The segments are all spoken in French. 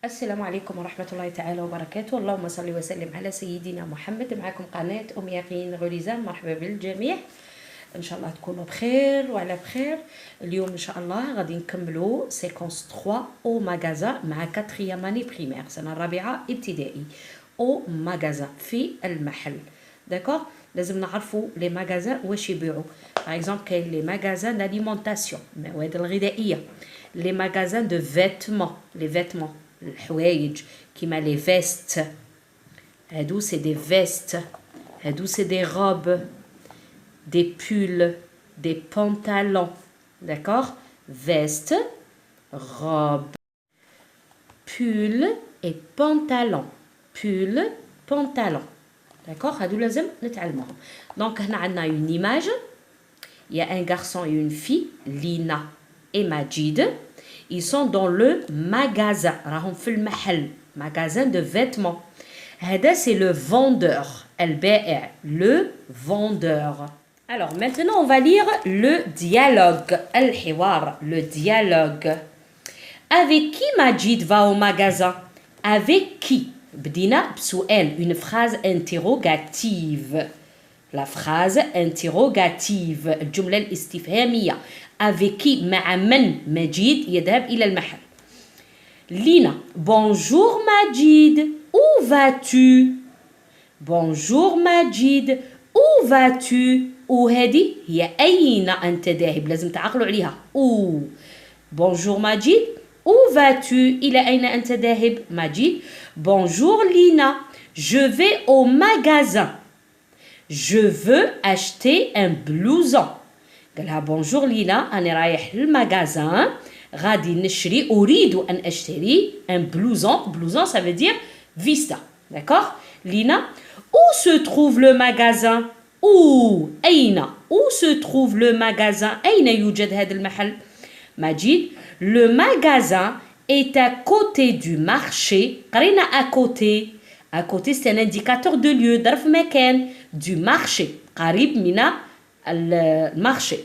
السلام عليكم ورحمة الله تعالى وبركاته. اللهم صل وسلم على سيدنا محمد. معكم قناة أم يقين غوليزان. مرحبا بالجميع، إن شاء الله تكونوا بخير وعلى بخير. اليوم إن شاء الله غادي نكملوا سيكونس 3 أو ماغازا مع 4 اني بريمير، سنة الرابعة ابتدائي. أو ماغازا في المحل، داكوغ. لازم نعرفوا لي ماغازان واش يبيعوا. باغ اكزومبل كاين لي ماغازان داليمونطاسيون، المواد الغذائية، لي ماغازان دو فيتمون، لي فيتمون الحوايج كيما لي فيست، هادو سي دي فيست، هادو سي دي روب، des pulls, des pantalons, d'accord? Veste, robe, pull et pantalon, pull, pantalon, d'accord? هادو لازم نتعلموهم. Donc هنا عندنا une image, il y a un garçon et une fille, Lina et Majid. Ils sont dans le magasin, راهم في المحل, magasin de vêtements. هذا c'est le vendeur, البائع, le vendeur. Alors maintenant on va lire le dialogue, الحوار, le dialogue. Avec qui Majid va au magasin? Avec qui? بدينا بسؤال, une phrase interrogative. La phrase interrogative, الجملة الاستفهامية. Avec qui? مع من مجيد يذهب إلى المحل. Lina, bonjour Majid, où vas-tu? Bonjour Majid, où vas-tu? وهذه هي أين أنت ذاهب، لازم تعقلوا عليها. où. Bonjour Majid, où vas-tu? إلى أين أنت ذاهب مجيد؟ Bonjour Lina, je vais au magasin. Je veux acheter un blouson. قالها bonjour Lina, أنا رايح للمغازان غادي نشري، أريد أن أشتري un blouson. Blouson ça veut dire vista, d'accord? Lina, où se trouve le magasin? Où? أين? Où se trouve le magasin? أين يوجد هذا المحل؟ مجيد, le magasin est à côté du marché. قرينا à côté. À côté c'est un indicateur de lieu, ظرف مكان. Du marché, قريب من المارشي.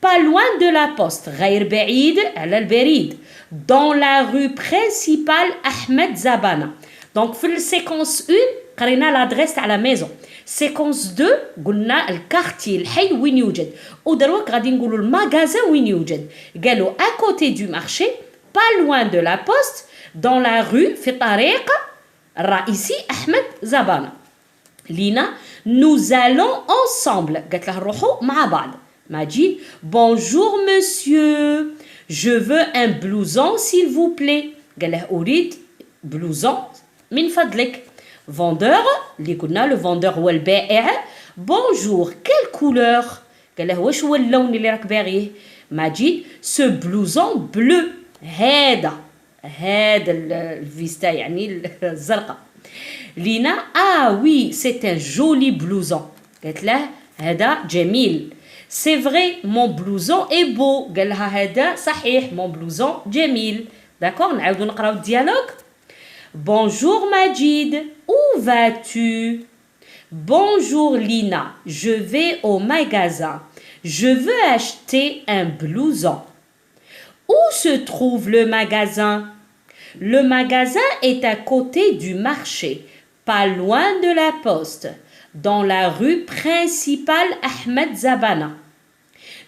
Pas loin de la poste, غير بعيد على البريد. Dans la rue principale Ahmed Zabana. Donc في السيكونس 1 قرينا l'adresse تاع la maison. سيكونس 2 قلنا الكارتي، الحي وين يوجد. ودروك غادي نقولوا المغازان وين يوجد. قالوا à côté du marché, pas loin de la poste, dans la rue في الطريق الرئيسي أحمد زبانة. لينا, nous allons ensemble. قالت له نروحوا مع بعض. ماجيد, bonjour monsieur, je veux un blouson s'il vous plaît. قال له أريد بلوزون من فضلك. vendeur, اللي قلنا le vendeur هو البائع. bonjour, quelle couleur? قال له واش هو اللون اللي راك باغيه؟ ماجيد, ce blouson bleu. هذا الفيستا يعني الزرقاء. لينا, ah oui, c'est un joli blouson. قالت له هذا جميل. c'est vrai, mon blouson est beau. قال لها هذا صحيح, mon blouson جميل. d'accord, نعاودو نقراو الديالوج. bonjour Majid, où vas-tu? bonjour Lina, je vais au magasin. je veux acheter un blouson. où se trouve le magasin? le magasin est à côté du marché, pas loin de la poste, dans la rue principale Ahmed Zabana.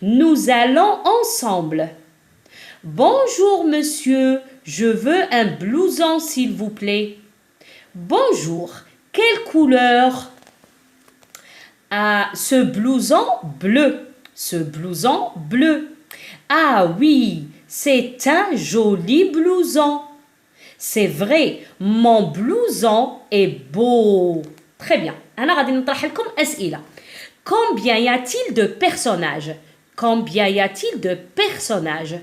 Nous allons ensemble. bonjour monsieur, je veux un blouson s'il vous plaît. bonjour, quelle couleur? ah, ce blouson bleu. ce blouson bleu. ah oui, c'est un joli blouson. c'est vrai, mon blouson est beau. très bien. أنا غادي نطرح لكم أسئلة. combien y a-t-il de personnages? combien y a-t-il de personnages?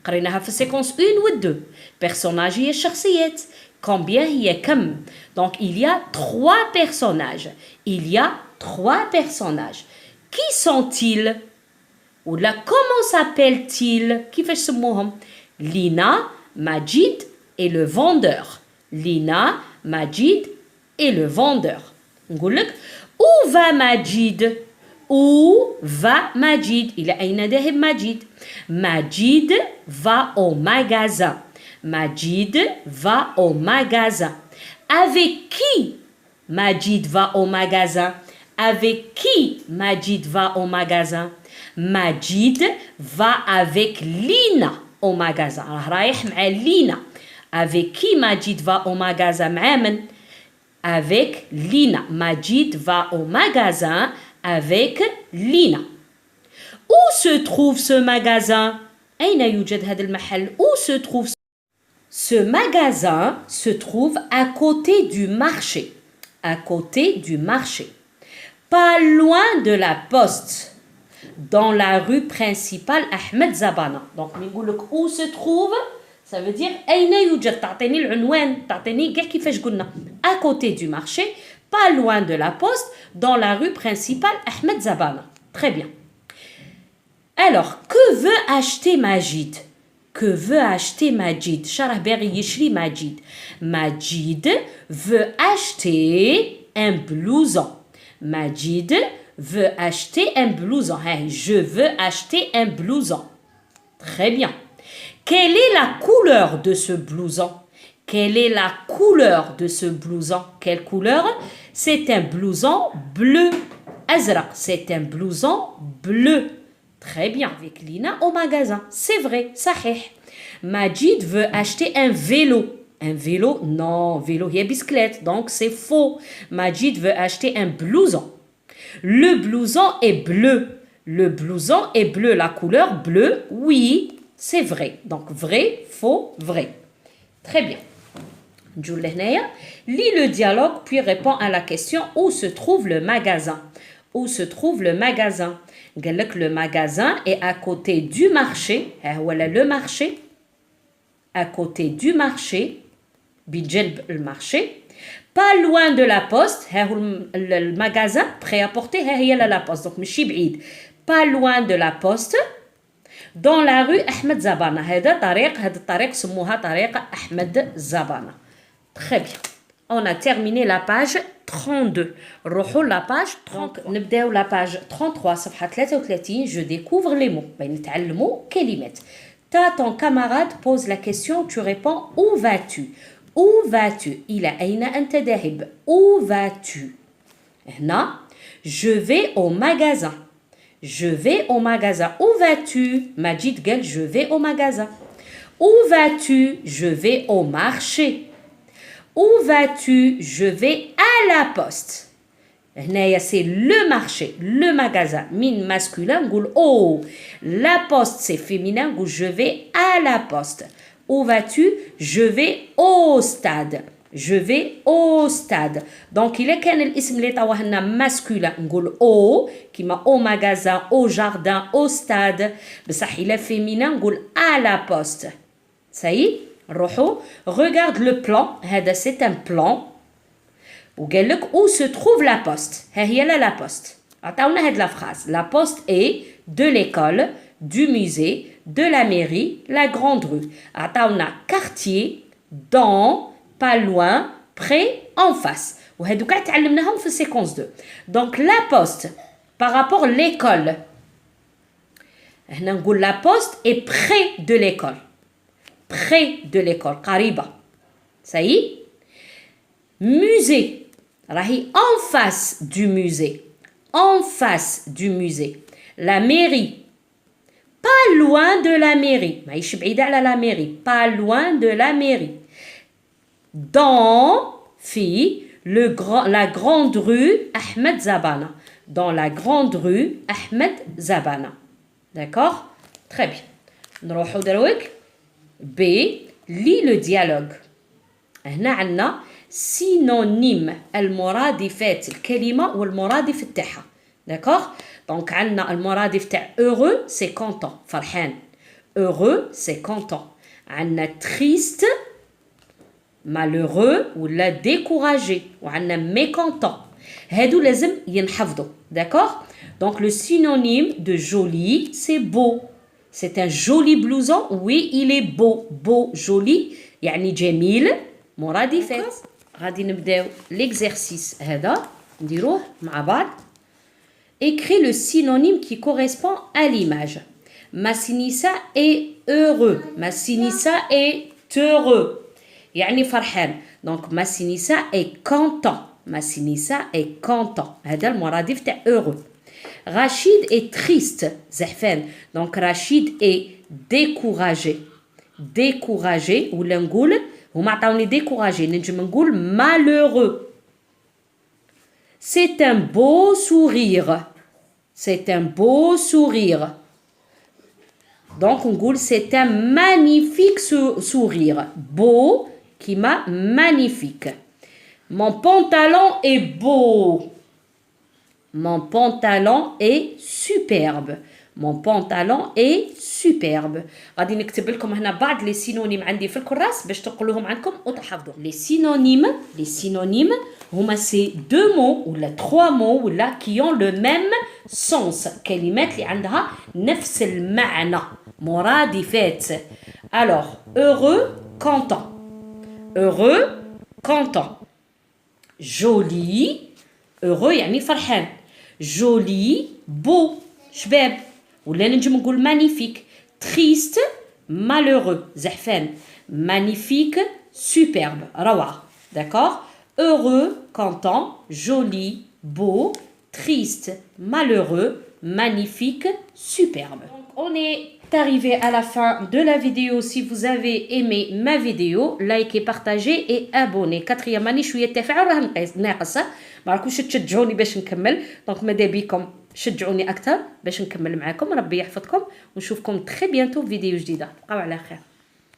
قريناها في السيكونس 1 و 2. personnage هي الشخصيات. combien هي كم. donc il y a 3 personnages. il y a 3 personnages. qui sont-ils? ولا comment s'appellent-ils؟ كيفاش سموهم؟ Lina, Majid et le vendeur. Lina, Majid et le vendeur. نقول لك où va Majid? où va Majid? إلى أين ذهب مجيد؟ Majid va au magasin. Majid va au magasin. Avec qui Majid va au magasin? Avec qui Majid va au magasin? Majid va avec Lina au magasin. رايح مع Lina. Avec qui Majid va au magasin? مع من؟ Avec Lina. Majid va au magasin avec Lina. Où se trouve ce magasin? أين يوجد هذا المحل? Où se trouve ce magasin? Se trouve à côté du marché. À côté du marché. Pas loin de la poste. Dans la rue principale Ahmed Zabana. Donc, où se trouve? Ça veut dire أين يوجد. تعطيني العنوان. تعطيني كاع كيفاش قلنا. À côté du marché. Pas loin de la poste. Dans la rue principale Ahmed Zabana. Très bien. Alors, que veut acheter Majid? Que veut acheter Majid? شرح باغي يشري ماجد. Majid veut acheter un blouson. Majid veut acheter un blouson. Hey, je veux acheter un blouson. Très bien. Quelle est la couleur de ce blouson? Quelle est la couleur de ce blouson? Quelle couleur? C'est un blouson bleu. Azraq, c'est un blouson bleu. Très bien, avec Lina au magasin. C'est vrai, sahih. Majid veut acheter un vélo. Un vélo? Non, vélo, il y a bicyclette, donc c'est faux. Majid veut acheter un blouson. Le blouson est bleu. Le blouson est bleu. La couleur bleue, oui, c'est vrai. Donc vrai, faux, vrai. Très bien. Lis le dialogue puis réponds à la question où se trouve le magasin. Où se trouve le magasin? Le magasin est à côté du marché. Voilà le marché. À côté du marché. Le marché. Pas loin de la poste. Le magasin prêt à porter. La poste. Donc, pas loin de la poste. Dans la rue Ahmed Zabana. هذا الطريق سموها طريق أحمد زبانة. Très bien. On a terminé la page 32. نروحوا la page 30. نبداو la page 33 صفحة 33. Je découvre les mots. نتعلموا كلمات. Ton camarade pose la question, tu réponds où vas-tu? Où vas-tu? إلى أين أنت ذاهب? Où vas-tu? هنا je vais au magasin. Je vais au magasin. Où vas-tu? Majid قال je vais au magasin. Où vas-tu? Je vais au marché. Où vas-tu? Je vais à la poste. هنايا c'est le marché, le magasin. Min masculin نقول oh. La poste c'est féminin نقول je vais à la poste. Où vas-tu? Je vais au stade. Je vais au stade. Donc إلا كان الاسم اللي طواه لنا masculin نقول au كيما au magasin, au jardin, au stade. بصح إلا féminin نقول à la poste. Ça y est. نروحو. Regarde le plan. هذا c'est un plan. وقال لك où se trouve la poste. ها هي لا poste. عطاونا هاد la phrase. La poste est de l'école, du musée, de la mairie, la grande rue. عطاونا quartier, dans, pas loin, près, en face. وهادو كاع تعلمناهم في séquence 2. Donc la poste par rapport l'école. هنا نقول la poste est près de l'école. Près de l'école. قريبة. Ça y est. Musée. راهي en face du musée. En face du musée. La mairie. Pas loin de la mairie. ماهيش بعيدة على la mairie. Pas loin de la mairie. Dans la grande rue Ahmed Zabana. Dans la grande rue Ahmed Zabana. D'accord? Très bien. نروحو دروك. B. Lis le dialogue. هنا عندنا synonyme المرادفات الكلمة والمرادف تاعها. D'accord? Donc عندنا المرادف تاع heureux c'est content فرحان. Heureux c'est content. عندنا triste malheureux ولا découragé. وعندنا mécontent. هادو لازم ينحفظوا. D'accord? Donc le synonyme de joli c'est beau. C'est un joli blouson. Oui, il est beau. Beau, joli. يعني جميل. مرادفات. غادي نبداو l'exercice هذا. نديروه مع بعض. Écris le synonyme qui correspond à l'image. Massinissa est heureux. Massinissa est heureux يعني فرحان. دونك ماسينيسا اي كونتون. ماسينيسا اي كونتون. هذا المرادف تاع heureux. رشيد اي تريست زحفان. دونك رشيد اي découragé. découragé ولا نقول هما عطاوني découragé نجم نقول malheureux. C'est un beau sourire. C'est un beau sourire. Donc on dit c'est un magnifique sourire. Beau qui m'a magnifique. Mon pantalon est beau. Mon pantalon est superbe. Mon pantalon est superbe. غادي نكتب لكم هنا بعض لي سينونيم عندي في الكراس باش تقولوهم عندكم وتحفظوا. Les synonymes هما سي دو مو ولا تخوا مو ولا qui ont le même sens. كلمات اللي عندها نفس المعنى. مرادفات. Alors heureux, content. Heureux, content. Joli. Heureux يعني فرحان. Joli, beau. شباب. ولا نجم نقول magnifique. Triste, malheureux. زحفان. Magnifique, superbe. روعة. D'accord? Heureux, content, joli, beau, triste, malheureux, magnifique, superbe. Donc, on est arrivé à la fin de la vidéo. Si vous avez aimé ma vidéo, likez, partagez et abonnez. Quatrième année, شوية التفاعل راه ناقصة. ما راكوش تشجعوني باش نكمل. دونك ماذا بيكم شجعوني أكثر باش نكمل معاكم. ربي يحفظكم ونشوفكم très bientôt في فيديو جديدة. بقاو على خير.